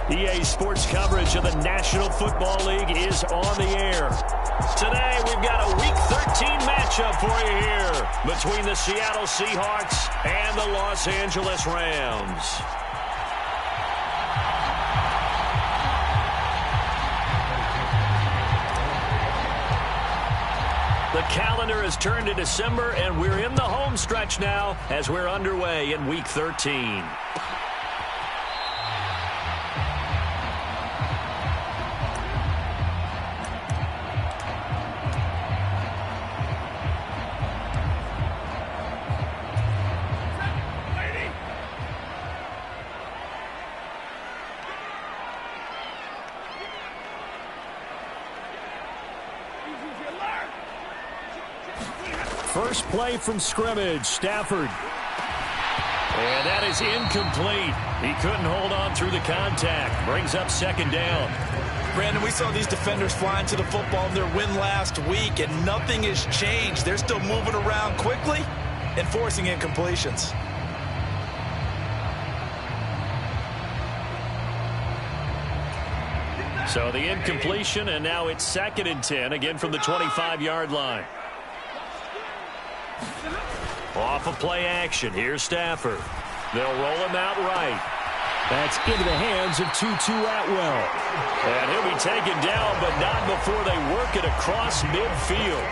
EA Sports coverage of the National Football League is on the air. Today, we've got a Week 13 matchup for you here between the Seattle Seahawks and the Los Angeles Rams. The calendar has turned to December, and we're in the home stretch now as we're underway in Week 13. First play from scrimmage, Stafford. And that is incomplete. He couldn't hold on through the contact. Brings up second down. Brandon, we saw these defenders flying to the football in their win last week, and nothing has changed. They're still moving around quickly and forcing incompletions. So the incompletion, and now it's 2nd and 10, again from the 25-yard line. Off of play action. Here's Stafford. They'll roll him out right. That's into the hands of Tutu Atwell. And he'll be taken down, but not before they work it across midfield.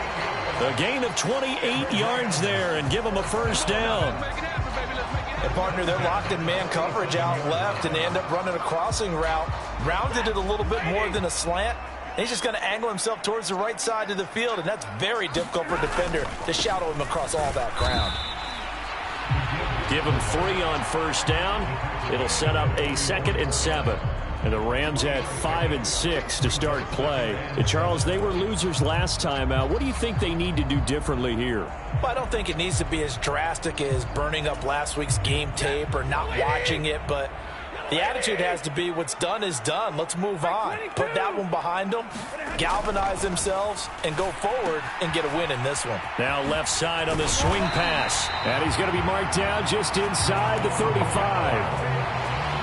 A gain of 28 yards there and give him a first down. And partner, they're locked in man coverage out left, and they end up running a crossing route. Rounded it a little bit more than a slant. He's just going to angle himself towards the right side of the field, and that's very difficult for a defender to shadow him across all that ground. Give him 3 on first down. It'll set up a 2nd and 7. And the Rams had 5 and 6 to start play. And Charles, they were losers last time out. What do you think they need to do differently here? Well, I don't think it needs to be as drastic as burning up last week's game tape or not watching it, but the attitude has to be what's done is done. Let's move on. Put that one behind them, galvanize themselves, and go forward and get a win in this one. Now left side on the swing pass. And he's going to be marked down just inside the 35.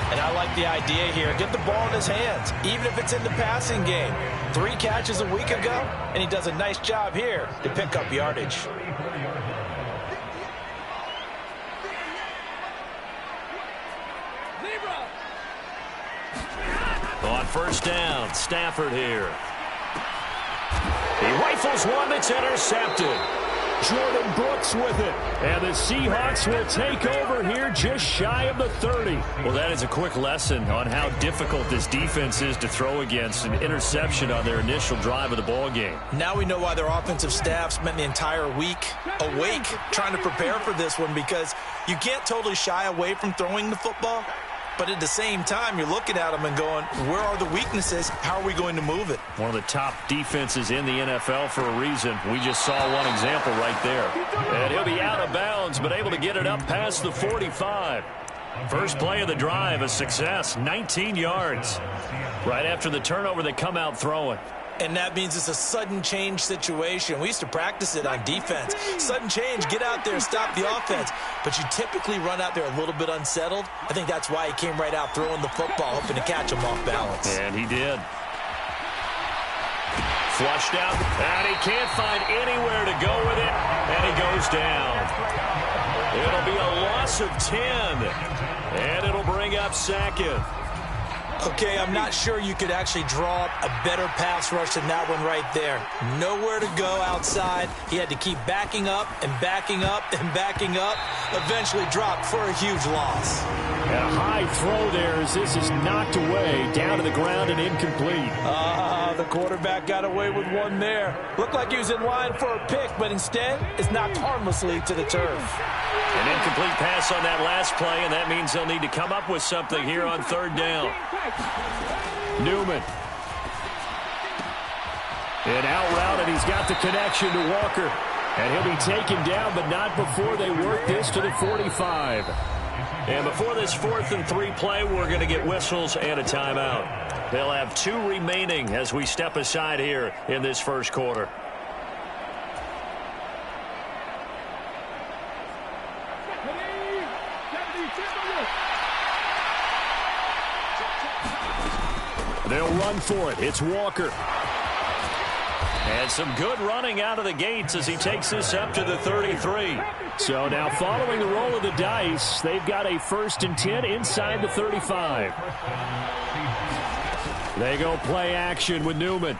And I like the idea here. Get the ball in his hands, even if it's in the passing game. 3 catches a week ago, and he does a nice job here to pick up yardage. On first down, Stafford here. He rifles one that's intercepted. Jordan Brooks with it. And the Seahawks will take over here just shy of the 30. Well, that is a quick lesson on how difficult this defense is to throw against. An interception on their initial drive of the ball game. Now we know why their offensive staff spent the entire week awake trying to prepare for this one, because you can't totally shy away from throwing the football. But at the same time, you're looking at them and going, where are the weaknesses? How are we going to move it? One of the top defenses in the NFL for a reason. We just saw one example right there. And he'll be out of bounds, but able to get it up past the 45. First play of the drive, a success, 19 yards. Right after the turnover, they come out throwing. And that means it's a sudden change situation. We used to practice it on defense. Sudden change, get out there, stop the offense. But you typically run out there a little bit unsettled. I think that's why he came right out throwing the football, hoping to catch him off balance. And he did. Flushed out, and he can't find anywhere to go with it, and he goes down. It'll be a loss of 10, and it'll bring up 2nd. Okay, I'm not sure you could actually draw up a better pass rush than that one right there. Nowhere to go outside. He had to keep backing up and backing up and backing up. Eventually dropped for a huge loss. And a high throw there as this is knocked away, down to the ground and incomplete. The quarterback got away with one there. Looked like he was in line for a pick, but instead is knocked harmlessly to the turf. An incomplete pass on that last play, and that means they'll need to come up with something here on 3rd down. Newman. And out route, and he's got the connection to Walker. And he'll be taken down, but not before they work this to the 45. And before this 4th and 3 play, we're going to get whistles and a timeout. They'll have 2 remaining as we step aside here in this first quarter. They'll run for it. It's Walker. And some good running out of the gates as he takes this up to the 33. So now following the roll of the dice, they've got a 1st and 10 inside the 35. They go play action with Newman.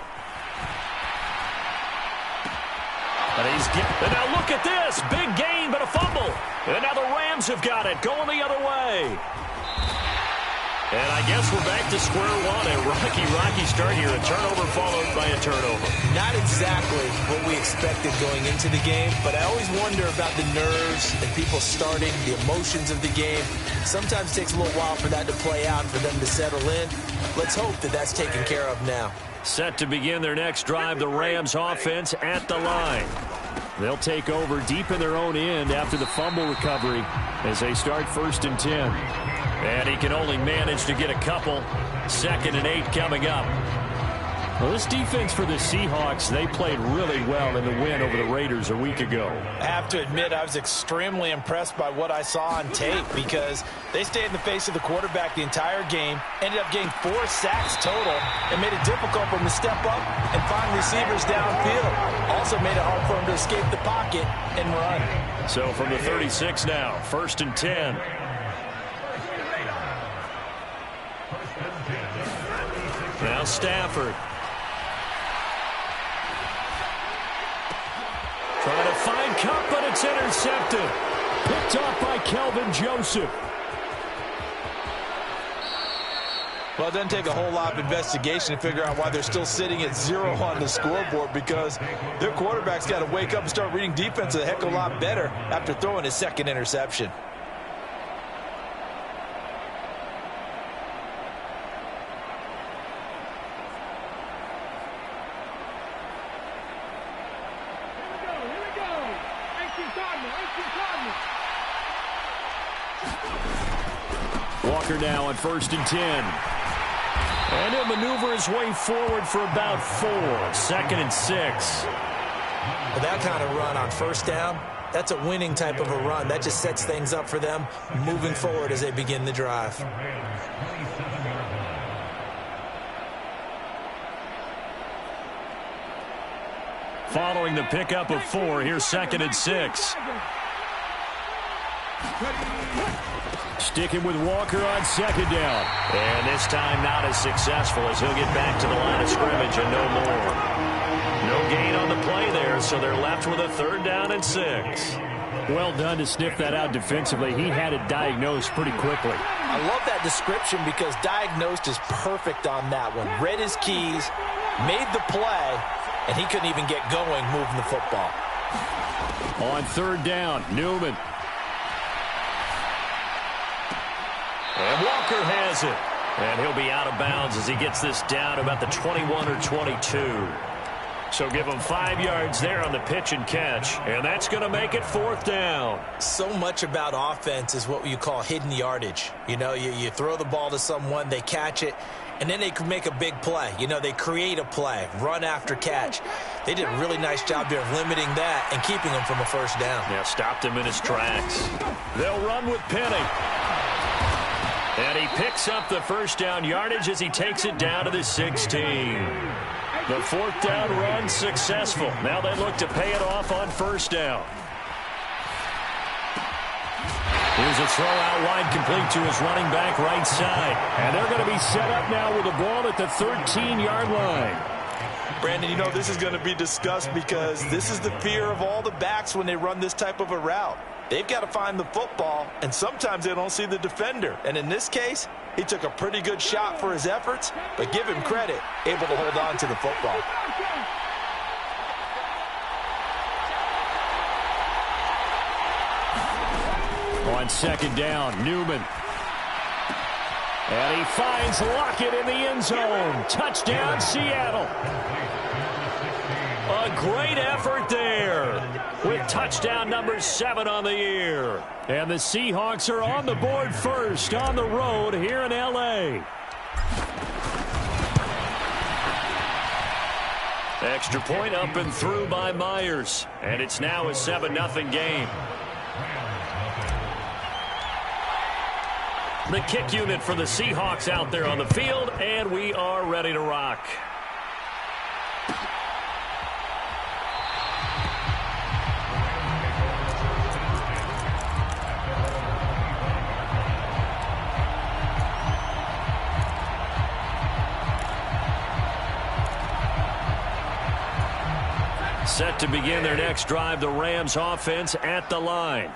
And now look at this. Big gain, but a fumble. And now the Rams have got it, going the other way. And I guess we're back to square one. A rocky start here. A turnover followed by a turnover. Not exactly what we expected going into the game, but I always wonder about the nerves and people starting, the emotions of the game. Sometimes it takes a little while for that to play out, for them to settle in. Let's hope that that's taken care of now. Set to begin their next drive, the Rams offense at the line. They'll take over deep in their own end after the fumble recovery as they start 1st and 10. And he can only manage to get a couple. 2nd and 8 coming up. Well, this defense for the Seahawks, they played really well in the win over the Raiders a week ago. I have to admit, I was extremely impressed by what I saw on tape because they stayed in the face of the quarterback the entire game, ended up getting 4 sacks total, and made it difficult for him to step up and find receivers downfield. Also made it hard for him to escape the pocket and run. So from the 36 now, 1st and 10. Now Stafford. Trying to find Cup, but it's intercepted. Picked off by Kelvin Joseph. Well, it doesn't take a whole lot of investigation to figure out why they're still sitting at 0 on the scoreboard, because their quarterback's got to wake up and start reading defense a heck of a lot better after throwing his 2nd interception. Walker now on 1st and 10. And he'll maneuver his way forward for about 4. 2nd and 6. Well, that kind of run on 1st down, that's a winning type of a run. That just sets things up for them moving forward as they begin the drive. Following the pickup of 4, here's 2nd and 6. Sticking with Walker on 2nd down. And this time not as successful as he'll get back to the line of scrimmage and no more. No gain on the play there, so they're left with a 3rd down and 6. Well done to sniff that out defensively. He had it diagnosed pretty quickly. I love that description because diagnosed is perfect on that one. Read his keys, made the play, and he couldn't even get going moving the football. On 3rd down, Newman. And Walker has it. And he'll be out of bounds as he gets this down about the 21 or 22. So give him 5 yards there on the pitch and catch. And that's going to make it 4th down. So much about offense is what you call hidden yardage. You know, you throw the ball to someone, they catch it, and then they can make a big play. You know, they create a play, run after catch. They did a really nice job there of limiting that and keeping him from a 1st down. Yeah, stopped him in his tracks. They'll run with Penny. And he picks up the 1st down yardage as he takes it down to the 16. The 4th down run successful. Now they look to pay it off on 1st down. Here's a throw out wide, complete to his running back right side. And they're going to be set up now with the ball at the 13-yard line. Brandon, you know this is going to be discussed because this is the fear of all the backs when they run this type of a route. They've got to find the football, and sometimes they don't see the defender. And in this case, he took a pretty good shot for his efforts, but give him credit, able to hold on to the football. On 2nd down, Newman. And he finds Lockett in the end zone. Touchdown, Seattle. A great effort there with touchdown number 7 on the year. And the Seahawks are on the board first on the road here in L.A. Extra point up and through by Myers. And it's now a 7-0 game. The kick unit for the Seahawks out there on the field, and we are ready to rock. Set to begin their next drive, the Rams offense at the line.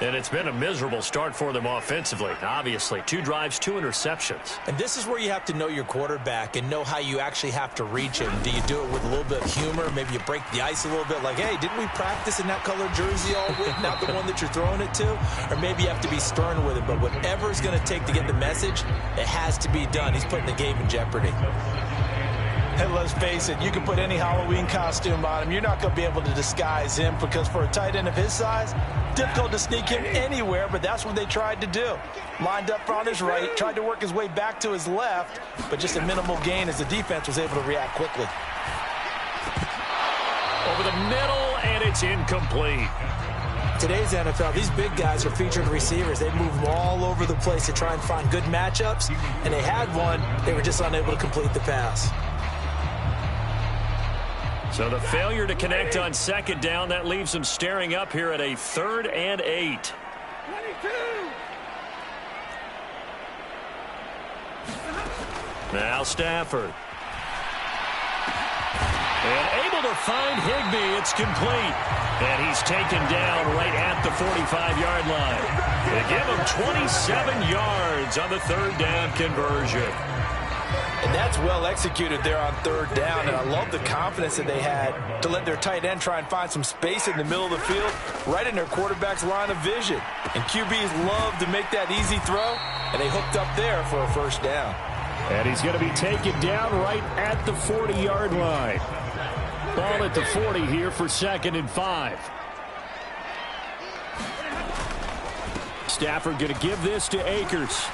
And it's been a miserable start for them offensively, obviously. 2 drives, 2 interceptions. And this is where you have to know your quarterback and know how you actually have to reach him. Do you do it with a little bit of humor? Maybe you break the ice a little bit like, hey, didn't we practice in that color jersey all week? Not the one that you're throwing it to? Or maybe you have to be stern with it. But whatever it's going to take to get the message, it has to be done. He's putting the game in jeopardy. And let's face it, you can put any Halloween costume on him. You're not going to be able to disguise him because for a tight end of his size, difficult to sneak him anywhere, but that's what they tried to do. Lined up on his right, tried to work his way back to his left, but just a minimal gain as the defense was able to react quickly. Over the middle, and it's incomplete. Today's NFL, these big guys are featured receivers. They move all over the place to try and find good matchups, and they had one. They were just unable to complete the pass. So the failure to connect on second down, that leaves them staring up here at a 3rd and 8. Now Stafford. And able to find Higbee. It's complete. And he's taken down right at the 45-yard line. They give him 27 yards on the 3rd down conversion. And that's well executed there on 3rd down, and I love the confidence that they had to let their tight end try and find some space in the middle of the field, right in their quarterback's line of vision. And QBs love to make that easy throw, and they hooked up there for a 1st down. And he's going to be taken down right at the 40-yard line. Ball at the 40 here for 2nd and 5. Stafford going to give this to Akers.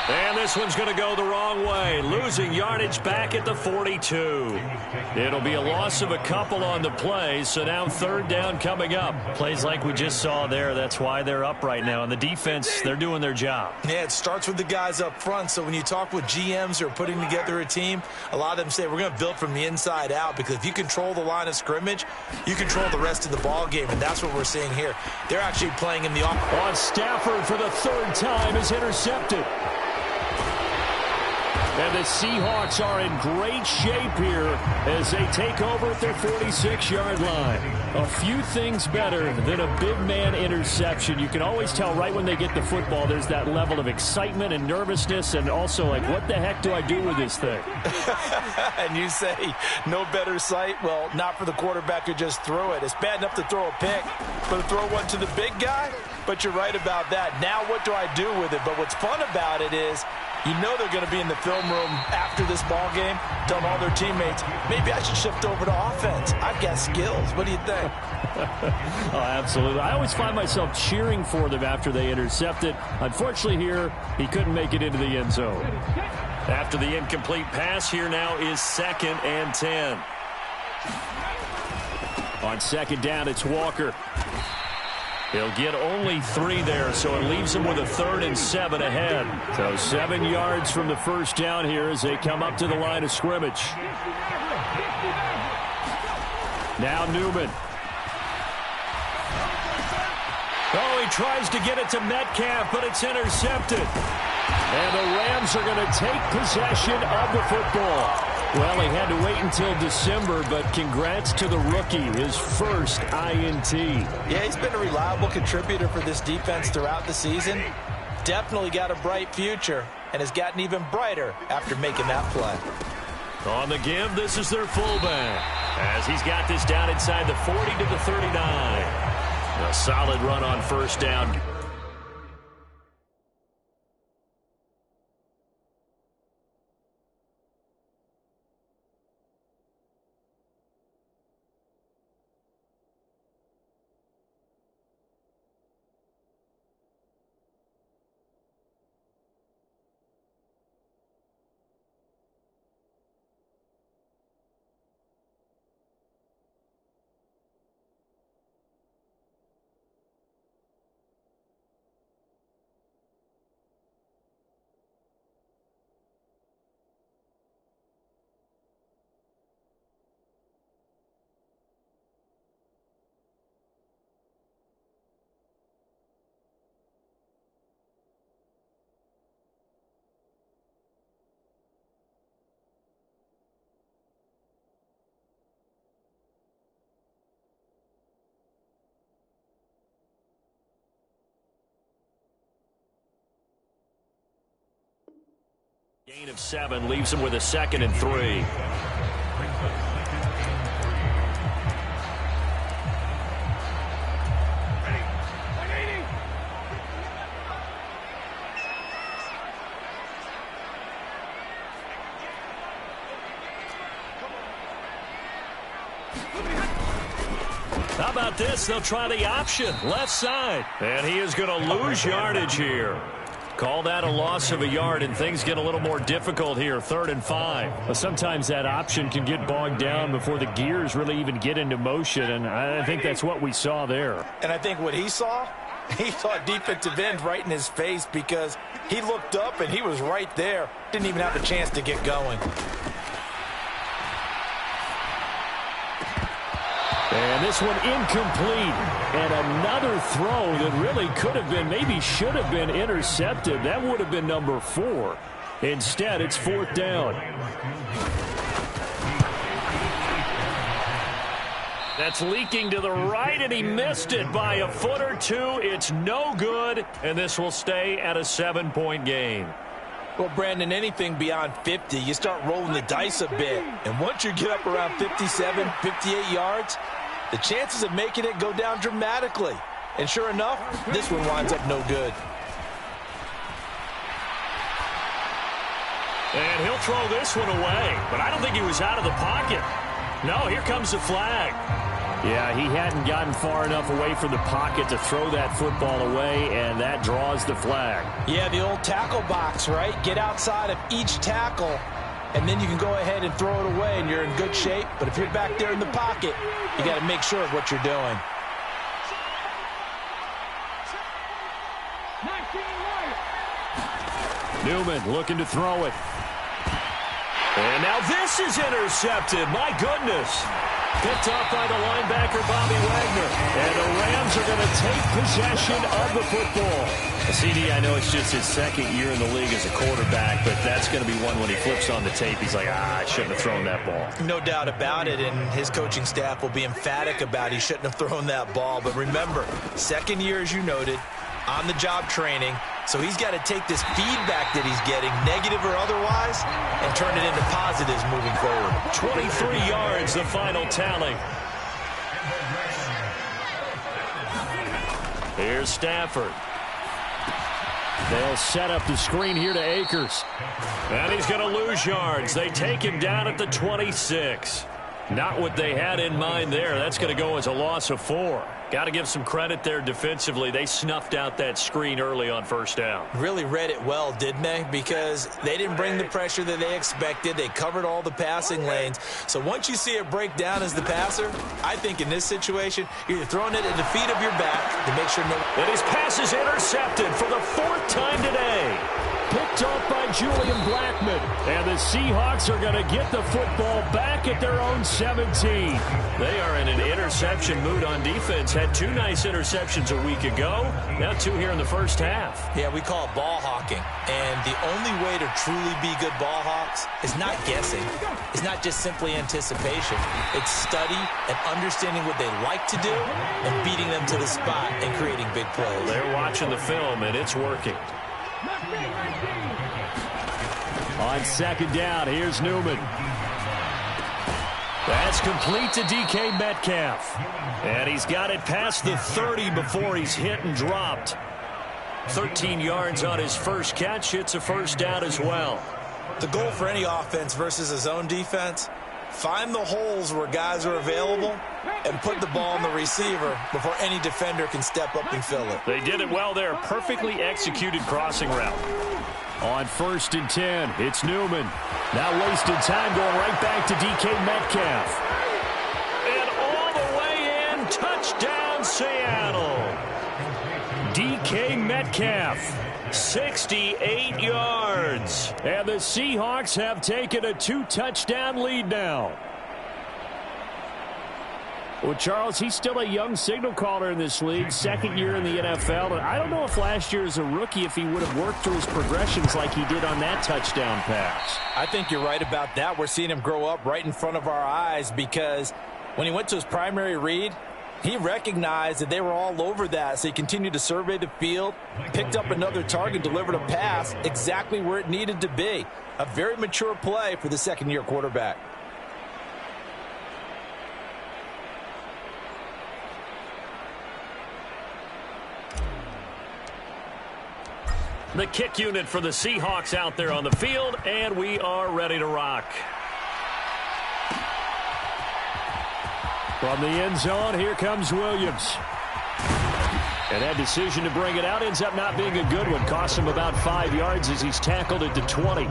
And this one's going to go the wrong way. Losing yardage back at the 42. It'll be a loss of a couple on the play, so now 3rd down coming up. Plays like we just saw there, that's why they're up right now. And the defense, they're doing their job. Yeah, it starts with the guys up front. So when you talk with GMs who are putting together a team, a lot of them say we're going to build from the inside out, because if you control the line of scrimmage, you control the rest of the ball game, and that's what we're seeing here. They're actually playing in the offense. On Stafford for the 3rd time is intercepted. And the Seahawks are in great shape here as they take over at their 46-yard line. A few things better than a big man interception. You can always tell right when they get the football, there's that level of excitement and nervousness, and also like, what the heck do I do with this thing? And you say, no better sight? Well, not for the quarterback who just threw it. It's bad enough to throw a pick, but to throw one to the big guy? But you're right about that. Now what do I do with it? But what's fun about it is, you know they're going to be in the film room after this ball game, telling all their teammates, maybe I should shift over to offense. I've got skills. What do you think? Oh, absolutely. I always find myself cheering for them after they intercept it. Unfortunately here, he couldn't make it into the end zone. After the incomplete pass, here now is 2nd and 10. On 2nd down, it's Walker. He'll get only 3 there, so it leaves him with a 3rd and 7 ahead. So 7 yards from the 1st down here as they come up to the line of scrimmage. Now Newman. Oh, he tries to get it to Metcalf, but it's intercepted. And the Rams are going to take possession of the football. Well, he had to wait until December, but congrats to the rookie, his first INT. Yeah, he's been a reliable contributor for this defense throughout the season. Definitely got a bright future, and has gotten even brighter after making that play. On the give, this is their fullback, as he's got this down inside the 40 to the 39. A solid run on 1st down. Gain of 7 leaves him with a 2nd and 3. How about this? They'll try the option, left side. And he is going to lose yardage here. Call that a loss of a yard, and things get a little more difficult here, 3rd and 5. Well, sometimes that option can get bogged down before the gears really even get into motion, and I think that's what we saw there. And I think what he saw a defensive end right in his face because he looked up and he was right there. Didn't even have a chance to get going. And this one incomplete. And another throw that really could have been, maybe should have been intercepted. That would have been number 4. Instead, it's 4th down. That's leaking to the right, and he missed it by a foot or 2. It's no good, and this will stay at a 7-point game. Well, Brandon, anything beyond 50, you start rolling the dice a bit. And once you get up around 57, 58 yards, the chances of making it go down dramatically. And sure enough, this one winds up no good. And he'll throw this one away. But I don't think he was out of the pocket. No, here comes the flag. Yeah, he hadn't gotten far enough away from the pocket to throw that football away, and that draws the flag. Yeah, the old tackle box, right? Get outside of each tackle, and then you can go ahead and throw it away, and you're in good shape. But if you're back there in the pocket, you got to make sure of what you're doing. Newman looking to throw it. And now this is intercepted. My goodness. Picked off by the linebacker, Bobby Wagner. And the Rams are going to take possession of the football. CD, I know it's just his 2nd year in the league as a quarterback, but that's going to be one when he flips on the tape. He's like, I shouldn't have thrown that ball. No doubt about it, and his coaching staff will be emphatic about he shouldn't have thrown that ball. But remember, 2nd year, as you noted, on-the-job training. So he's got to take this feedback that he's getting, negative or otherwise, and turn it into positives moving forward. 23 yards, the final tally. Here's Stafford. They'll set up the screen here to Akers. And he's going to lose yards. They take him down at the 26. Not what they had in mind there. That's going to go as a loss of 4. Got to give some credit there defensively. They snuffed out that screen early on 1st down. Really read it well, didn't they? Because they didn't bring the pressure that they expected. They covered all the passing lanes. So once you see it break down as the passer, I think in this situation, you're throwing it at the feet of your back to make sure no... And his pass is intercepted for the 4th time today. Picked off by Julian Blackmon. And the Seahawks are going to get the football back at their own 17. They are in an interception mood on defense. Had 2 nice interceptions a week ago. Now 2 here in the 1st half. Yeah, we call it ball hawking. And the only way to truly be good ball hawks is not guessing. It's not just simply anticipation. It's study and understanding what they like to do and beating them to the spot and creating big plays. They're watching the film, and it's working. On 2nd down, here's Newman. That's complete to DK Metcalf. And he's got it past the 30 before he's hit and dropped. 13 yards on his first catch. It's a 1st down as well. The goal for any offense versus a zone defense, find the holes where guys are available and put the ball on the receiver before any defender can step up and fill it. They did it well there. Perfectly executed crossing route. On 1st and 10, it's Newman. Now wasted time going right back to DK Metcalf. And all the way in, touchdown Seattle. DK Metcalf, 68 yards. And the Seahawks have taken a 2-touchdown lead now. Well, Charles, he's still a young signal caller in this league, 2nd year in the NFL. And I don't know if last year as a rookie, if he would have worked through his progressions like he did on that touchdown pass. I think you're right about that. We're seeing him grow up right in front of our eyes because when he went to his primary read, He recognized that they were all over that, so he continued to survey the field, picked up another target, delivered a pass exactly where it needed to be. A very mature play for the second-year quarterback. The kick unit for the Seahawks out there on the field, and we are ready to rock. From the end zone, here comes Williams. And that decision to bring it out ends up not being a good one. Costs him about 5 yards as he's tackled at the 20.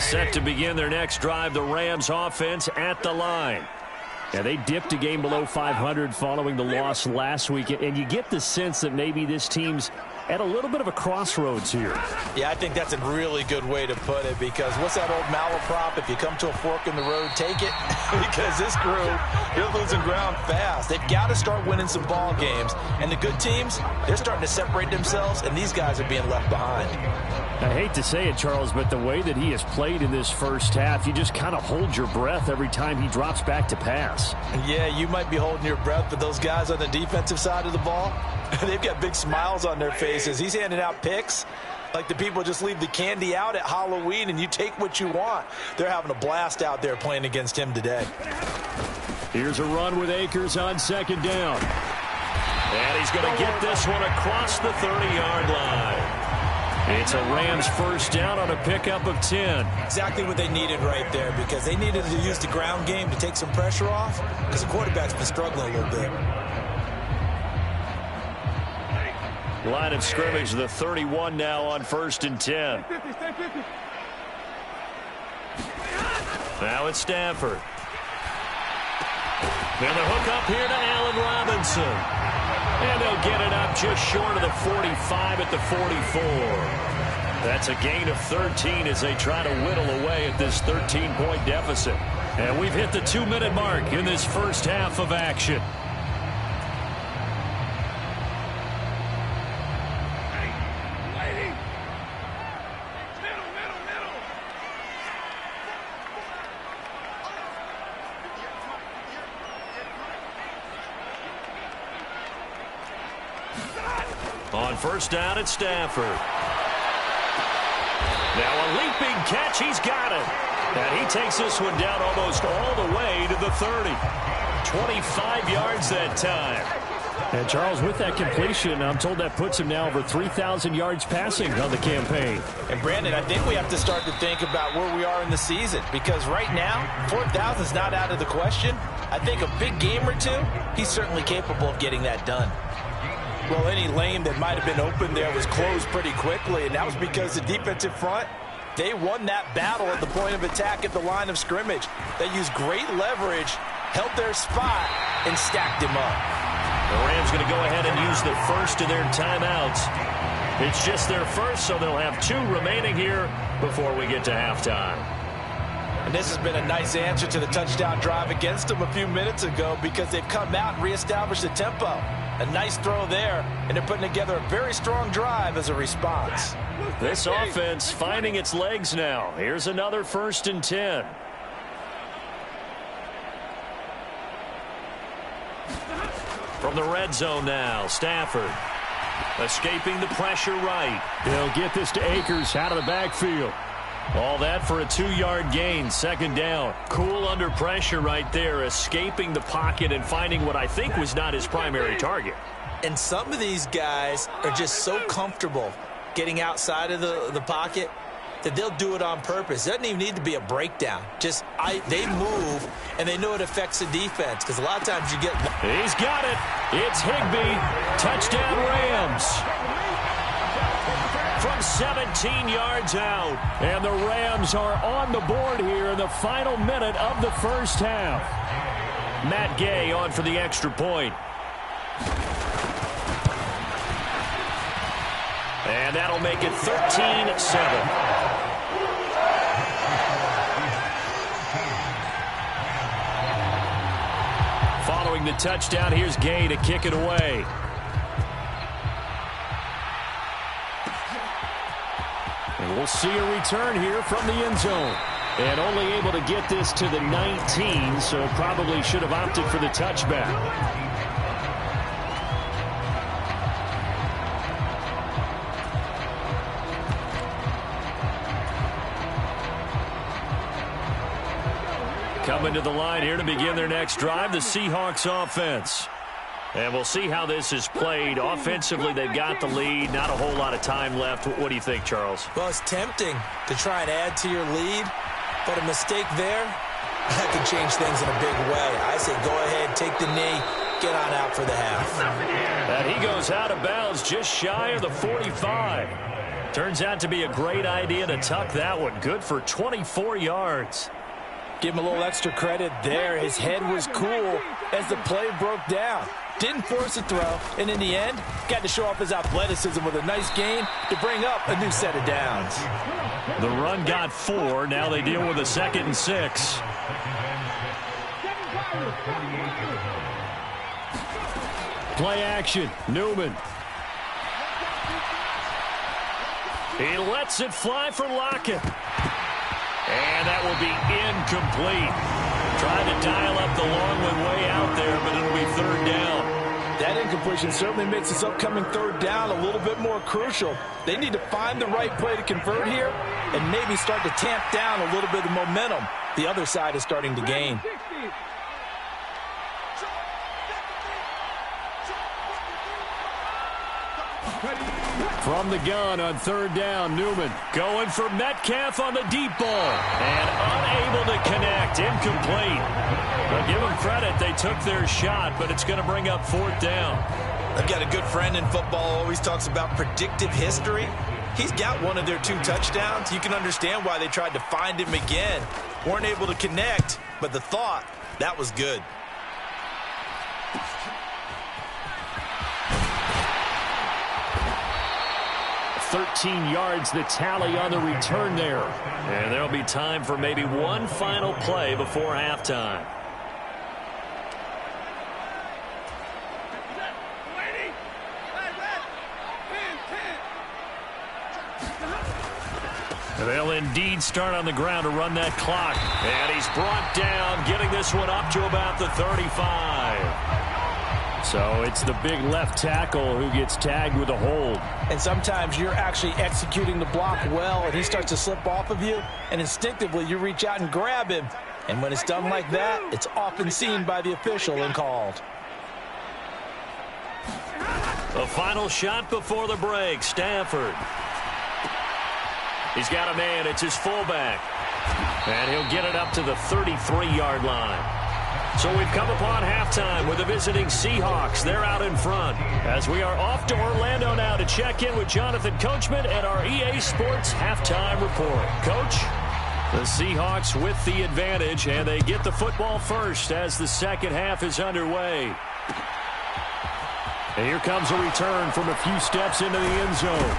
Set to begin their next drive, the Rams offense at the line. And they dipped a game below 500 following the loss last week. And you get the sense that maybe this team's at a little bit of a crossroads here. Yeah, I think that's a really good way to put it, because what's that old malaprop? If you come to a fork in the road, take it. Because this crew, they're losing ground fast. They've got to start winning some ball games. And the good teams, they're starting to separate themselves, and these guys are being left behind. I hate to say it, Charles, but the way that he has played in this first half, you just kind of hold your breath every time he drops back to pass. Yeah, you might be holding your breath, but those guys on the defensive side of the ball, they've got big smiles on their faces. He's handing out picks like the people just leave the candy out at Halloween and you take what you want. They're having a blast out there playing against him today. Here's a run with Akers on second down. And he's going to get this one across the 30-yard line. It's a Rams first down on a pickup of 10. Exactly what they needed right there, because they needed to use the ground game to take some pressure off, because the quarterback's been struggling a little bit. Line of scrimmage, the 31 now on 1st and 10. Now it's Stafford. Now the hook up here to Allen Robinson. And they'll get it up just short of the 45 at the 44. That's a gain of 13 as they try to whittle away at this 13-point deficit. And we've hit the 2-minute mark in this first half of action. On first down, it's Stafford. Now a leaping catch. He's got it. And he takes this one down almost all the way to the 30. 25 yards that time. And, Charles, with that completion, I'm told that puts him now over 3,000 yards passing on the campaign. And, Brandon, I think we have to start to think about where we are in the season, because right now, 4,000 is not out of the question. I think a big game or two, he's certainly capable of getting that done. Well, any lane that might have been open there was closed pretty quickly, and that was because the defensive front, they won that battle at the point of attack at the line of scrimmage. They used great leverage, held their spot, and stacked him up. The Rams going to go ahead and use the first of their timeouts. It's just their first, so they'll have 2 remaining here before we get to halftime. And this has been a nice answer to the touchdown drive against them a few minutes ago, because they've come out and reestablished the tempo. A nice throw there, and they're putting together a very strong drive as a response. This offense finding its legs now. Here's another 1st and 10. From the red zone now, Stafford escaping the pressure right. He'll get this to Akers out of the backfield. All that for a 2-yard gain, 2nd down. Cool under pressure right there, escaping the pocket and finding what I think was not his primary target. And some of these guys are just so comfortable getting outside of the pocket that they'll do it on purpose. It doesn't even need to be a breakdown. Just they move, and they know it affects the defense, because a lot of times you get... He's got it. It's Higbee. Touchdown Rams. From 17 yards out. And the Rams are on the board here in the final minute of the first half. Matt Gay on for the extra point. And that'll make it 13-7. Following the touchdown, here's Gay to kick it away. And we'll see a return here from the end zone. And only able to get this to the 19, so probably should have opted for the touchback. Coming to the line here to begin their next drive, the Seahawks offense. And we'll see how this is played. Offensively, they've got the lead. Not a whole lot of time left. What do you think, Charles? Well, it's tempting to try and add to your lead, but a mistake there, that can change things in a big way. I say go ahead, take the knee, get on out for the half. And he goes out of bounds just shy of the 45. Turns out to be a great idea to tuck that one. Good for 24 yards. Give him a little extra credit there. His head was cool as the play broke down. Didn't force a throw, and in the end, got to show off his athleticism with a nice gain to bring up a new set of downs. The run got 4. Now they deal with a 2nd and 6. Play action. Newman. He lets it fly for Lockett. And that will be incomplete. Trying to dial up the long one way out there, but it'll be 3rd down. That incompletion certainly makes this upcoming 3rd down a little bit more crucial. They need to find the right play to convert here and maybe start to tamp down a little bit of momentum the other side is starting to gain. From the gun on 3rd down, Newman going for Metcalf on the deep ball and unable to connect. Incomplete. But give them credit, they took their shot, but it's going to bring up 4th down. I've got a good friend in football, always talks about predictive history. He's got one of their 2 touchdowns. You can understand why they tried to find him again. Weren't able to connect, but the thought, that was good. 13 yards the tally on the return there. And there'll be time for maybe one final play before halftime. They'll indeed start on the ground to run that clock. And he's brought down, getting this one up to about the 35. So it's the big left tackle who gets tagged with a hold. And sometimes you're actually executing the block well, and he starts to slip off of you, and instinctively you reach out and grab him. And when it's done like that, it's often seen by the official and called. The final shot before the break, Stafford. He's got a man. It's his fullback. And he'll get it up to the 33-yard line. So we've come upon halftime with the visiting Seahawks. They're out in front as we are off to Orlando now to check in with Jonathan Coachman and our EA Sports halftime report. Coach, the Seahawks with the advantage, and they get the football first as the second half is underway. And here comes a return from a few steps into the end zone.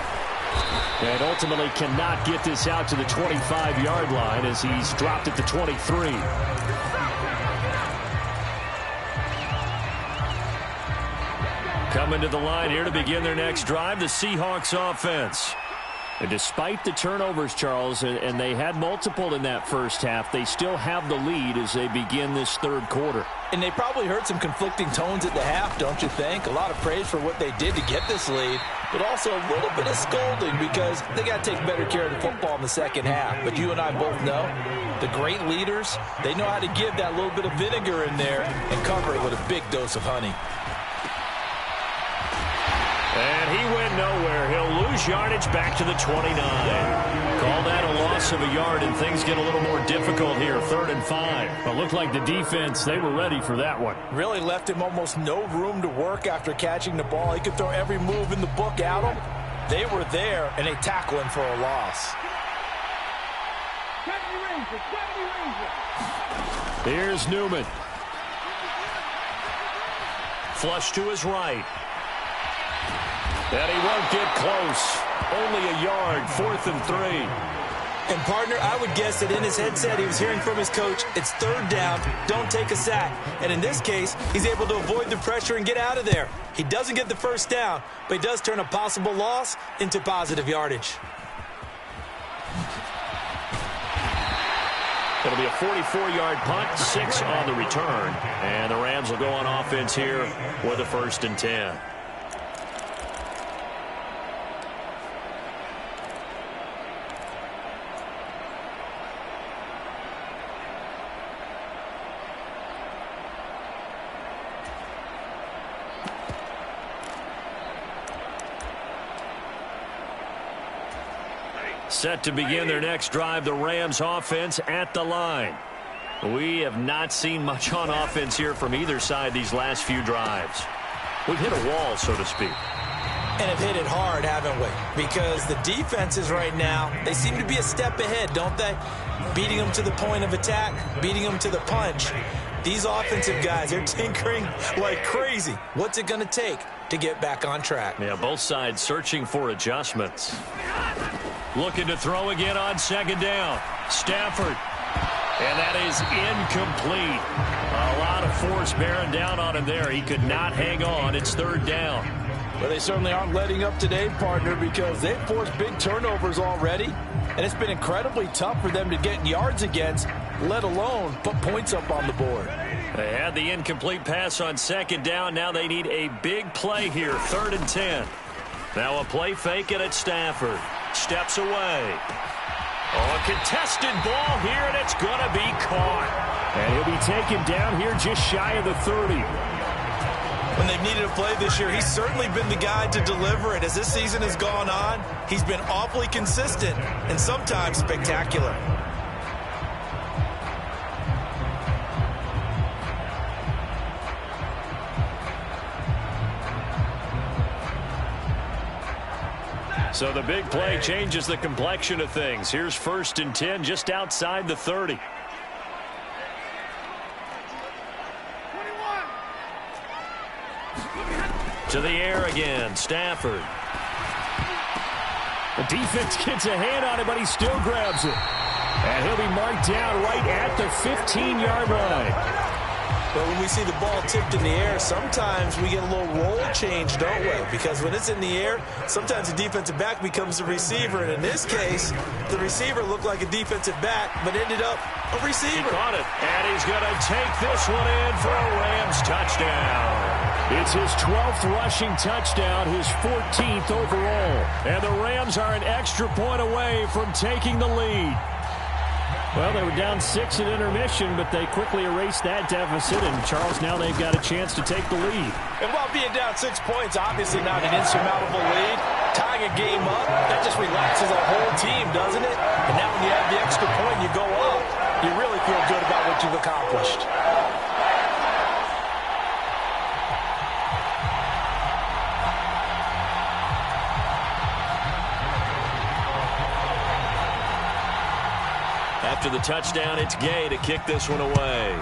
And ultimately cannot get this out to the 25-yard line as he's dropped at the 23. Coming to the line here to begin their next drive, the Seahawks offense. And despite the turnovers, Charles, and they had multiple in that first half, they still have the lead as they begin this 3rd quarter. And they probably heard some conflicting tones at the half, don't you think? A lot of praise for what they did to get this lead, but also a little bit of scolding because they got to take better care of the football in the second half. But you and I both know the great leaders, they know how to give that little bit of vinegar in there and cover it with a big dose of honey. And he went nowhere. He'll lose yardage back to the 29. Call that a loss of a yard, and things get a little more difficult here. 3rd and 5. But looked like the defense, they were ready for that one. Really left him almost no room to work after catching the ball. He could throw every move in the book at him. They were there, and they tackle him for a loss. Here's Newman. Flush to his right. And he won't get close. Only a yard, 4th and 3. And, partner, I would guess that in his headset he was hearing from his coach, it's third down, don't take a sack. And in this case, he's able to avoid the pressure and get out of there. He doesn't get the first down, but he does turn a possible loss into positive yardage. It'll be a 44-yard punt, 6 on the return. And the Rams will go on offense here with a 1st and 10. Set to begin their next drive, the Rams offense at the line. We have not seen much on offense here from either side these last few drives. We've hit a wall, so to speak. And have hit it hard, haven't we? Because the defenses right now, they seem to be a step ahead, don't they? Beating them to the point of attack, beating them to the punch. These offensive guys, they're tinkering like crazy. What's it going to take to get back on track? Yeah, both sides searching for adjustments. Looking to throw again on 2nd down. Stafford. And that is incomplete. A lot of force bearing down on him there. He could not hang on. It's 3rd down. Well, they certainly aren't letting up today, partner, because they've forced big turnovers already. And it's been incredibly tough for them to get yards against, let alone put points up on the board. They had the incomplete pass on 2nd down. Now they need a big play here. 3rd and 10. Now a play fake it at Stafford. Steps away. Oh, a contested ball here, and it's going to be caught. And he'll be taken down here just shy of the 30. When they've needed a play this year, he's certainly been the guy to deliver it. As this season has gone on, he's been awfully consistent and sometimes spectacular. So the big play changes the complexion of things. Here's 1st and 10 just outside the 30. To the air again, Stafford. The defense gets a hand on it, but he still grabs it. And he'll be marked down right at the 15-yard line. But when we see the ball tipped in the air, sometimes we get a little roll change, don't we? Because when it's in the air, sometimes the defensive back becomes the receiver. And in this case, the receiver looked like a defensive back, but ended up a receiver. He caught it, and he's going to take this one in for a Rams touchdown. It's his 12th rushing touchdown, his 14th overall. And the Rams are an extra point away from taking the lead. Well, they were down 6 at intermission, but they quickly erased that deficit. And, Charles, now they've got a chance to take the lead. And while being down 6 points, obviously not an insurmountable lead, tying a game up, that just relaxes a whole team, doesn't it? And now when you have the extra point, you go up, you really feel good about what you've accomplished. After the touchdown, it's Gay to kick this one away.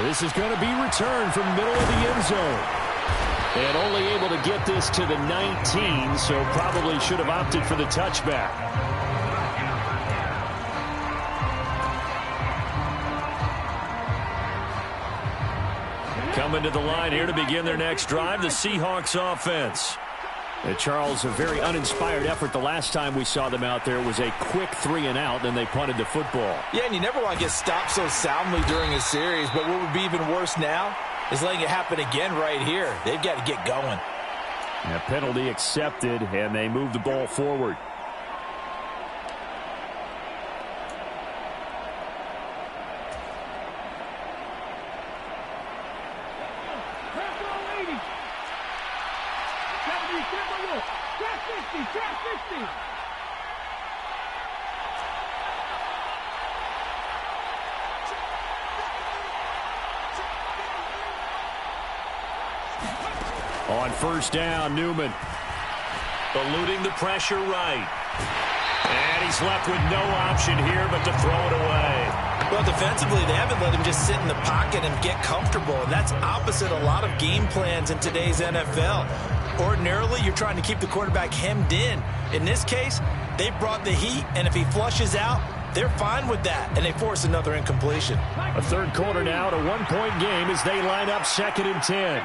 This is going to be returned from middle of the end zone. And only able to get this to the 19, so probably should have opted for the touchback. Coming to the line here to begin their next drive, the Seahawks offense. Charles, a very uninspired effort the last time we saw them out there. It was a quick 3-and-out, then they punted the football. Yeah, and you never want to get stopped so soundly during a series, but what would be even worse now is letting it happen again right here. They've got to get going. A penalty accepted, and they move the ball forward. On 1st down, Newman. Eluding the pressure right. And he's left with no option here but to throw it away. Well, defensively, they haven't let him just sit in the pocket and get comfortable, and that's opposite a lot of game plans in today's NFL. Ordinarily, you're trying to keep the quarterback hemmed in. In this case, they brought the heat, and if he flushes out, they're fine with that, and they force another incompletion. A third quarter now, a one-point game as they line up 2nd and 10.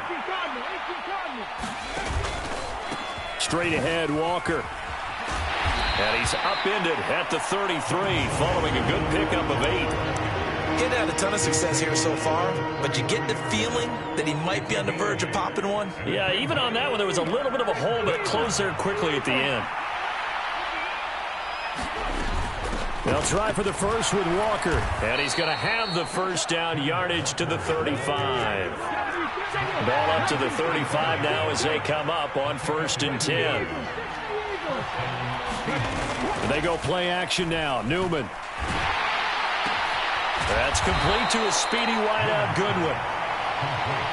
Straight ahead, Walker. And he's upended at the 33, following a good pickup of 8. He hadn't had a ton of success here so far, but you get the feeling that he might be on the verge of popping one. Yeah, even on that one, there was a little bit of a hole, but it closed there quickly at the end. They'll try for the first with Walker. And he's going to have the first down, yardage to the 35. Ball up to the 35 now as they come up on 1st and 10. They go play action now. Newman. That's complete to a speedy wideout Goodwin.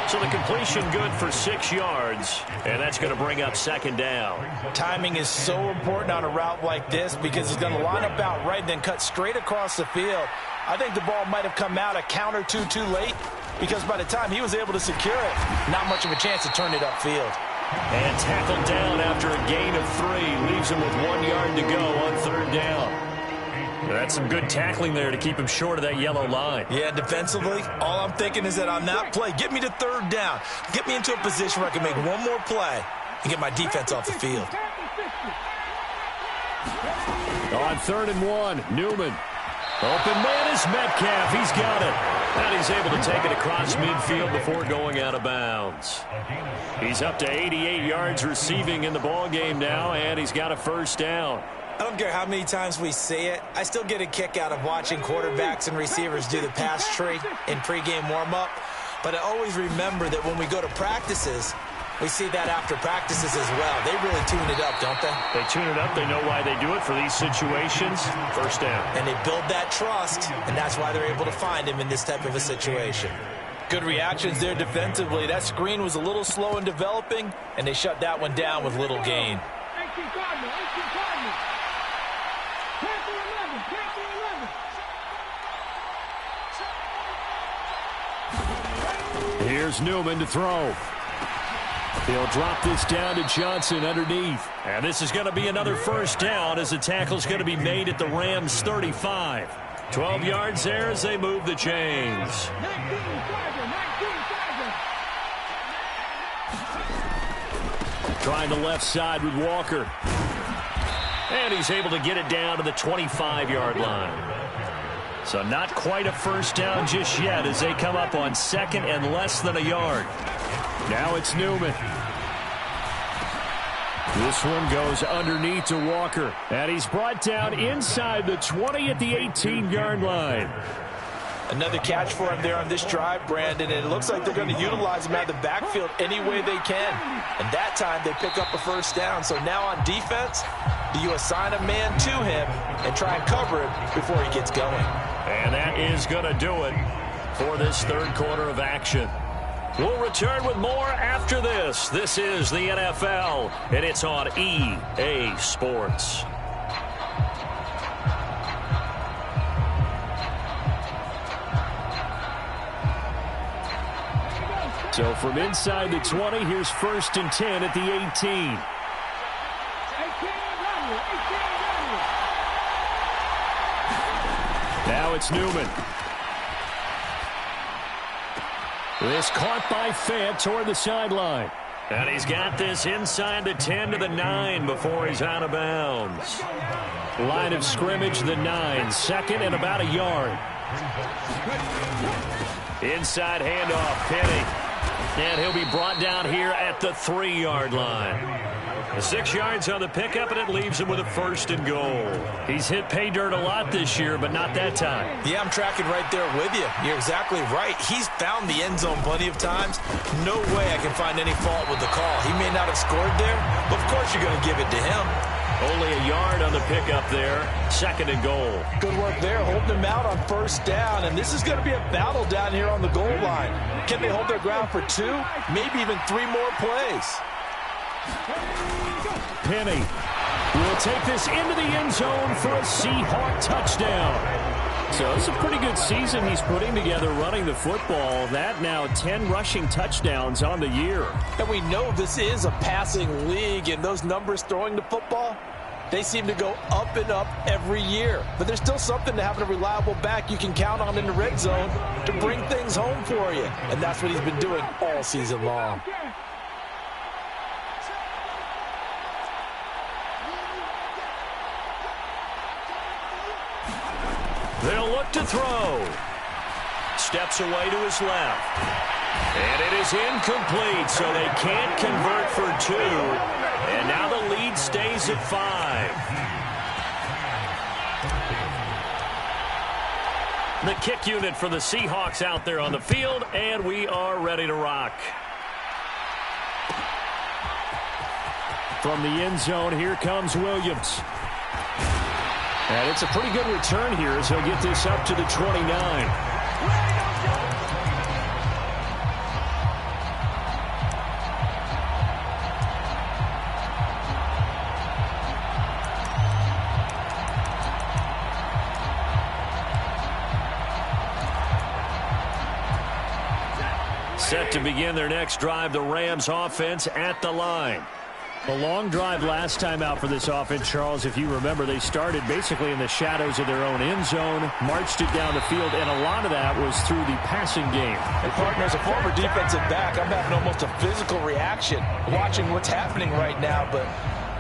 So the completion good for 6 yards, and that's going to bring up 2nd down. Timing is so important on a route like this because he's going to line up out right and then cut straight across the field. I think the ball might have come out a count or two too late because by the time he was able to secure it, not much of a chance to turn it upfield. And tackled down after a gain of 3. Leaves him with 1 yard to go on 3rd down. That's some good tackling there to keep him short of that yellow line. Yeah, defensively, all I'm thinking is that on that play, get me to 3rd down. Get me into a position where I can make one more play and get my defense off the field. On 3rd and 1, Newman. Open man is Metcalf. He's got it. And he's able to take it across midfield before going out of bounds. He's up to 88 yards receiving in the ballgame now, and he's got a first down. I don't care how many times we say it, I still get a kick out of watching quarterbacks and receivers do the pass tree in pregame warm-up. But I always remember that when we go to practices, we see that after practices as well. They really tune it up, don't they? They tune it up. They know why they do it for these situations. First down. And they build that trust, and that's why they're able to find him in this type of a situation. Good reactions there defensively. That screen was a little slow in developing, and they shut that one down with little gain. Here's Newman to throw. He'll drop this down to Johnson underneath. And this is going to be another first down as the tackle's going to be made at the Rams' 35. 12 yards there as they move the chains. Trying the left side with Walker. And he's able to get it down to the 25-yard line. So not quite a first down just yet as they come up on 2nd and less than a yard. Now it's Newman. This one goes underneath to Walker. And he's brought down inside the 20 at the 18-yard line. Another catch for him there on this drive, Brandon, and it looks like they're going to utilize him out of the backfield any way they can. And that time they pick up a first down. So now on defense, do you assign a man to him and try and cover him before he gets going? And that is going to do it for this third quarter of action. We'll return with more after this. This is the NFL, and it's on EA Sports. So from inside the 20, here's 1st and 10 at the 18. Now it's Newman. This caught by Fant toward the sideline. And he's got this inside the 10 to the 9 before he's out of bounds. Line of scrimmage, the 9. 2nd and about a yard. Inside handoff, Penny. And he'll be brought down here at the 3-yard line. 6 yards on the pickup, and it leaves him with a 1st and goal. He's hit pay dirt a lot this year, but not that time. Yeah, I'm tracking right there with you. You're exactly right. He's found the end zone plenty of times. No way I can find any fault with the call. He may not have scored there, but of course you're going to give it to him. Only a yard on the pickup there. 2nd and goal. Good work there, holding him out on 1st down. And this is going to be a battle down here on the goal line. Can they hold their ground for 2, maybe even 3 more plays? Penny will take this into the end zone for a Seahawk touchdown. So it's a pretty good season he's putting together running the football. That now 10 rushing touchdowns on the year. And we know this is a passing league, and those numbers throwing the football, they seem to go up and up every year. But there's still something to having a reliable back you can count on in the red zone to bring things home for you. And that's what he's been doing all season long. They'll look to throw. Steps away to his left. And it is incomplete, so they can't convert for 2. And now the lead stays at 5. The kick unit for the Seahawks out there on the field, and we are ready to rock. From the end zone, here comes Williams. And it's a pretty good return here as he'll get this up to the 29. Set to begin their next drive, the Rams offense at the line. A long drive last time out for this offense, Charles. If you remember, they started basically in the shadows of their own end zone, marched it down the field, and a lot of that was through the passing game. And partner, as a former defensive back, I'm having almost a physical reaction watching what's happening right now. But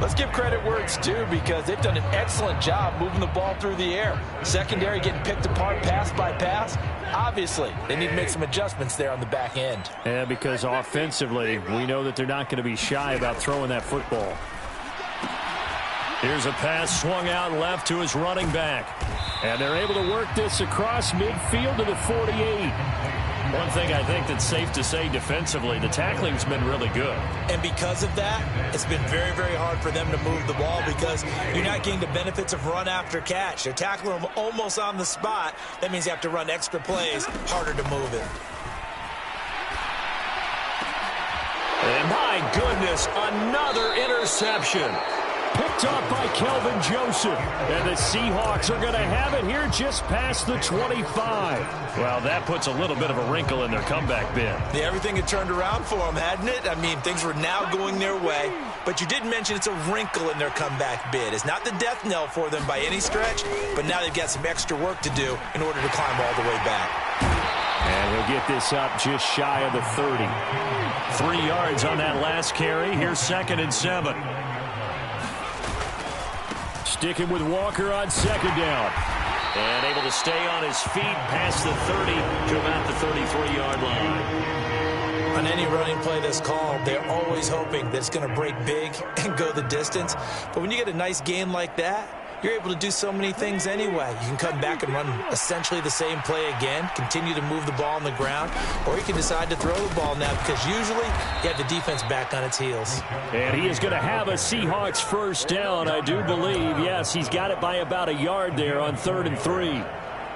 let's give credit where it's due, because they've done an excellent job moving the ball through the air. Secondary getting picked apart pass by pass. Obviously, they need to make some adjustments there on the back end. Yeah, because offensively, we know that they're not going to be shy about throwing that football. Here's a pass swung out left to his running back. And they're able to work this across midfield to the 48. One thing I think that's safe to say defensively, the tackling's been really good. And because of that, it's been very, very hard for them to move the ball, because you're not getting the benefits of run after catch. They're tackling them almost on the spot. That means you have to run extra plays, harder to move it. And my goodness, another interception. Picked up by Kelvin Joseph. And the Seahawks are going to have it here just past the 25. Well, that puts a little bit of a wrinkle in their comeback bid. Yeah, everything had turned around for them, hadn't it? I mean, things were now going their way. But you did mention it's a wrinkle in their comeback bid. It's not the death knell for them by any stretch, but now they've got some extra work to do in order to climb all the way back. And he'll get this up just shy of the 30. 3 yards on that last carry. Here's 2nd and 7. Sticking with Walker on 2nd down. And able to stay on his feet past the 30 to about the 33-yard line. On any running play that's called, they're always hoping that it's going to break big and go the distance. But when you get a nice gain like that, you're able to do so many things anyway. You can come back and run essentially the same play again, continue to move the ball on the ground, or you can decide to throw the ball now, because usually you have the defense back on its heels. And he is going to have a Seahawks first down, I do believe. Yes, he's got it by about a yard there on 3rd and 3.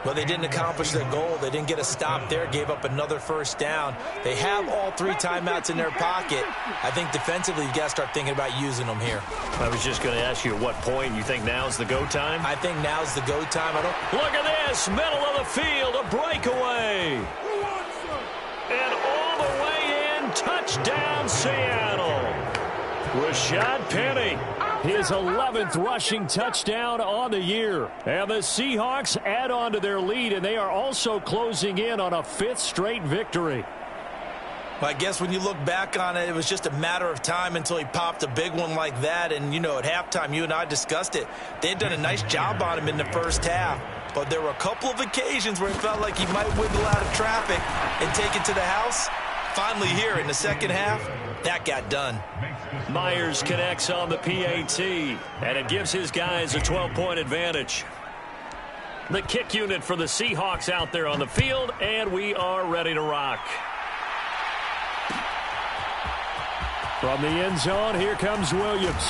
Well, they didn't accomplish their goal. They didn't get a stop there, gave up another first down. They have all 3 timeouts in their pocket. I think defensively you've got to start thinking about using them here. I was just going to ask you at what point you think now's the go time? I think now's the go time. Look at this, middle of the field, a breakaway. And all the way in, touchdown Seattle. Rashad Penny. His 11th rushing touchdown on the year. And the Seahawks add on to their lead, and they are also closing in on a 5th straight victory. Well, I guess when you look back on it, it was just a matter of time until he popped a big one like that. And, you know, at halftime, you and I discussed it. They had done a nice job on him in the first half. But there were a couple of occasions where it felt like he might wiggle out of traffic and take it to the house. Finally here in the second half, that got done. Myers connects on the PAT, and it gives his guys a 12-point advantage. The kick unit for the Seahawks out there on the field, and we are ready to rock. From the end zone, here comes Williams.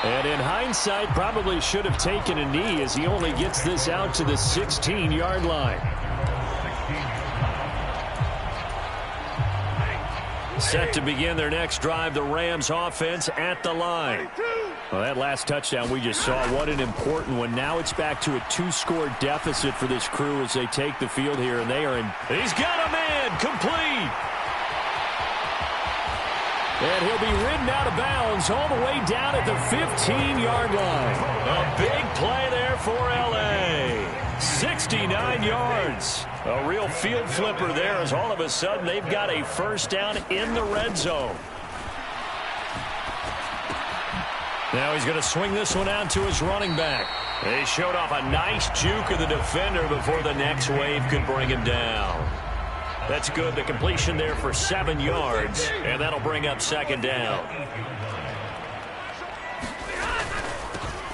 And in hindsight, probably should have taken a knee, as he only gets this out to the 16-yard line. Set to begin their next drive, the Rams offense at the line. Well, that last touchdown we just saw, what an important one. Now it's back to a 2-score deficit for this crew as they take the field here, and they are in. He's got a man, complete. And he'll be ridden out of bounds all the way down at the 15-yard line. A big play there for L.A. 69 yards. A real field flipper there as all of a sudden they've got a first down in the red zone. Now he's going to swing this one out to his running back. They showed off a nice juke of the defender before the next wave could bring him down. That's good. The completion there for 7 yards, and that'll bring up second down.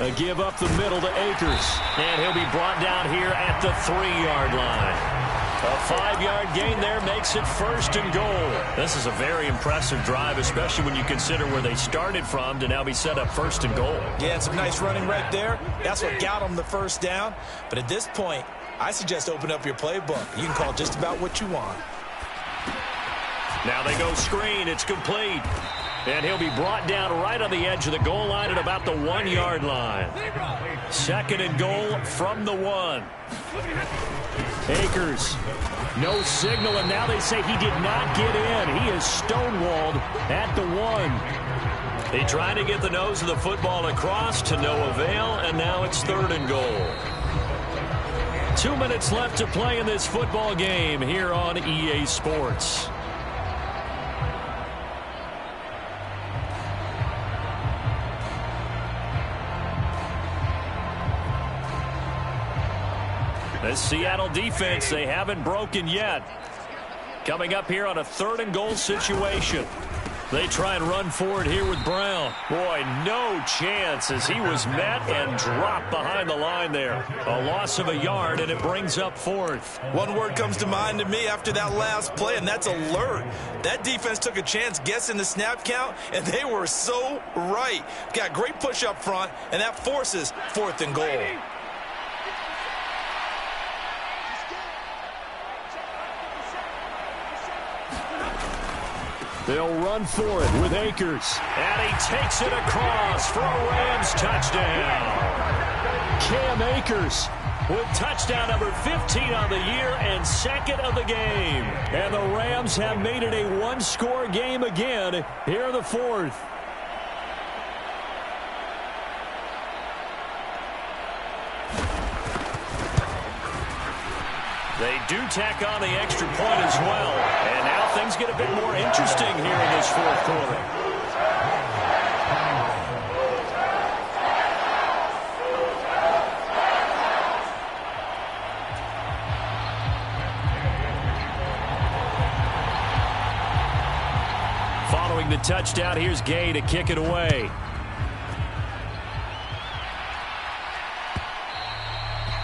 A give up the middle to Akers, and he'll be brought down here at the 3-yard line. A 5-yard gain there makes it first and goal. This is a very impressive drive, especially when you consider where they started from to now be set up first and goal. Yeah, some nice running right there. That's what got them the first down. But at this point, I suggest open up your playbook. You can call just about what you want. Now they go screen. It's complete. And he'll be brought down right on the edge of the goal line at about the 1-yard line. Second and goal from the 1. Akers, no signal, and now they say he did not get in. He is stonewalled at the 1. He tried to get the nose of the football across to no avail, and now it's third and goal. 2 minutes left to play in this football game here on EA Sports. The Seattle defense, they haven't broken yet. Coming up here on a third and goal situation. They try and run forward here with Brown. Boy, no chance as he was met and dropped behind the line there. A loss of a yard, and it brings up fourth. One word comes to mind to me after that last play, and that's alert. That defense took a chance guessing the snap count, and they were so right. Got great push up front, and that forces fourth and goal. They'll run for it with Akers. And he takes it across for a Rams touchdown. Cam Akers with touchdown number 15 on the year and second of the game. And the Rams have made it a one-score game again here in the fourth. They do tack on the extra point as well. And now things get a bit more interesting here in this fourth quarter. Following the touchdown, here's Gay to kick it away.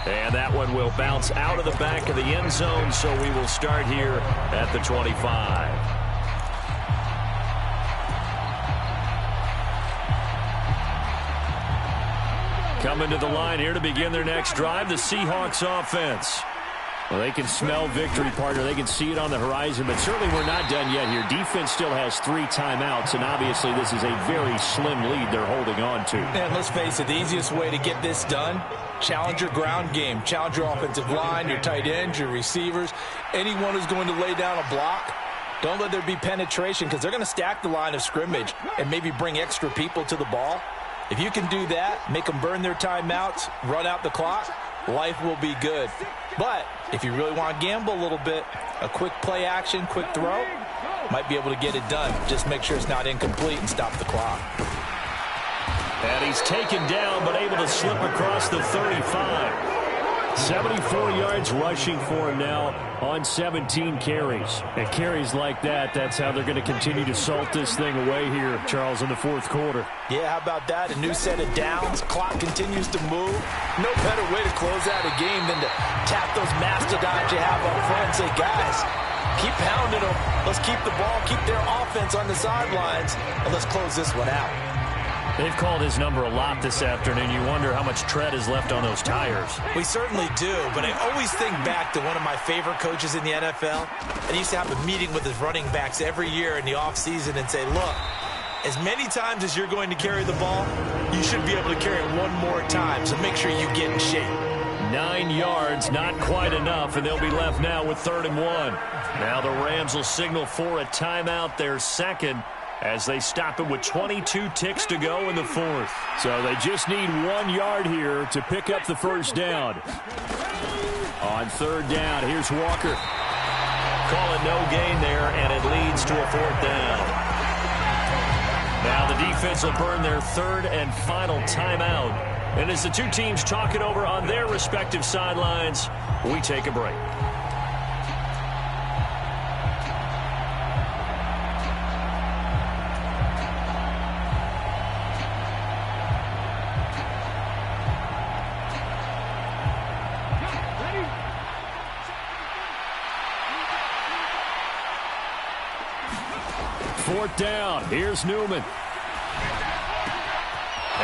And that one will bounce out of the back of the end zone, so we will start here at the 25. Coming to the line here to begin their next drive, the Seahawks offense. Well, they can smell victory, partner. They can see it on the horizon, but certainly we're not done yet here. Defense still has 3 timeouts, and obviously this is a very slim lead they're holding on to. And let's face it, the easiest way to get this done, challenge your ground game. Challenge your offensive line, your tight ends, your receivers, anyone who's going to lay down a block. Don't let there be penetration because they're going to stack the line of scrimmage and maybe bring extra people to the ball. If you can do that, make them burn their timeouts, run out the clock, life will be good. But if you really want to gamble a little bit, a quick play action, quick throw, might be able to get it done. Just make sure it's not incomplete and stop the clock. And he's taken down, but able to slip across the 35. 74 yards rushing for him now on 17 carries. And carries like that, that's how they're going to continue to salt this thing away here, Charles, in the fourth quarter. Yeah, how about that? A new set of downs. Clock continues to move. No better way to close out a game than to tap those mastodons you have up front and say, guys, keep pounding them. Let's keep the ball, keep their offense on the sidelines, and let's close this one out. They've called his number a lot this afternoon. You wonder how much tread is left on those tires. We certainly do, but I always think back to one of my favorite coaches in the NFL. And he used to have a meeting with his running backs every year in the offseason and say, look, As many times as you're going to carry the ball, you should be able to carry it one more time, so make sure you get in shape. 9 yards, not quite enough, and they'll be left now with 3rd and 1. Now the Rams will signal for a timeout, their second, as they stop it with 22 ticks to go in the 4th. So they just need 1 yard here to pick up the first down. On 3rd down, here's Walker. Call it no gain there, and it leads to a 4th down. Now the defense will burn their 3rd and final timeout. And as the two teams talk it over on their respective sidelines, we take a break. Fourth down. Here's Newman.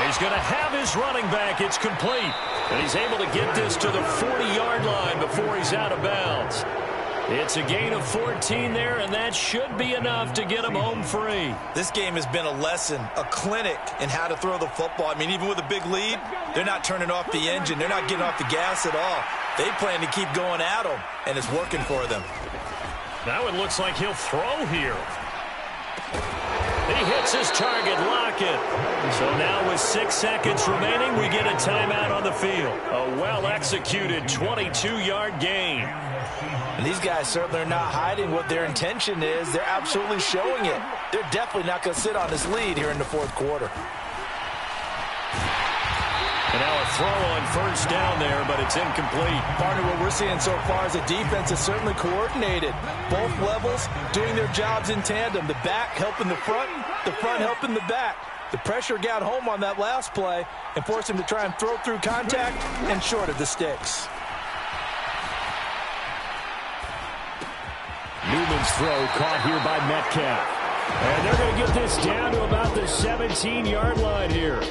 He's going to have his running back. It's complete. And he's able to get this to the 40-yard line before he's out of bounds. It's a gain of 14 there, and that should be enough to get him home free. This game has been a lesson, a clinic in how to throw the football. I mean, even with a big lead, they're not turning off the engine. They're not getting off the gas at all. They plan to keep going at them, and it's working for them. Now it looks like he'll throw here. He hits his target, Lockett. So now with 6 seconds remaining, we get a timeout on the field. A well-executed 22-yard gain. And these guys certainly are not hiding what their intention is. They're absolutely showing it. They're definitely not going to sit on this lead here in the 4th quarter. And now a throw on 1st down there, but it's incomplete. Partner, what we're seeing so far is the defense is certainly coordinated. Both levels doing their jobs in tandem. The back helping the front helping the back. The pressure got home on that last play and forced him to try and throw through contact and short of the sticks. Newman's throw caught here by Metcalf. And they're going to get this down to about the 17-yard line here.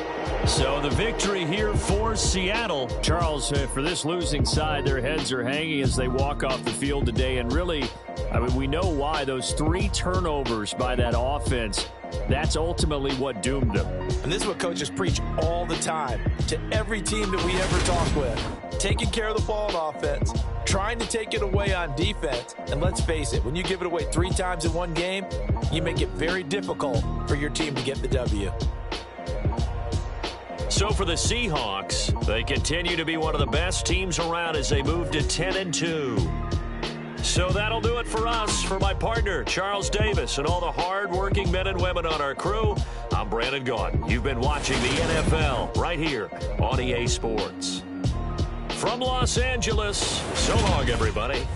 So the victory here for Seattle. Charles, for this losing side, their heads are hanging as they walk off the field today. And really, I mean, we know why. Those 3 turnovers by that offense, that's ultimately what doomed them. And this is what coaches preach all the time to every team that we ever talk with. Taking care of the ball on offense, trying to take it away on defense. And let's face it, when you give it away 3 times in one game, you make it very difficult for your team to get the W. So for the Seahawks, they continue to be one of the best teams around as they move to 10-2. So that'll do it for us. For my partner, Charles Davis, and all the hard-working men and women on our crew, I'm Brandon Gaudin. You've been watching the NFL right here on EA Sports. From Los Angeles, so long, everybody.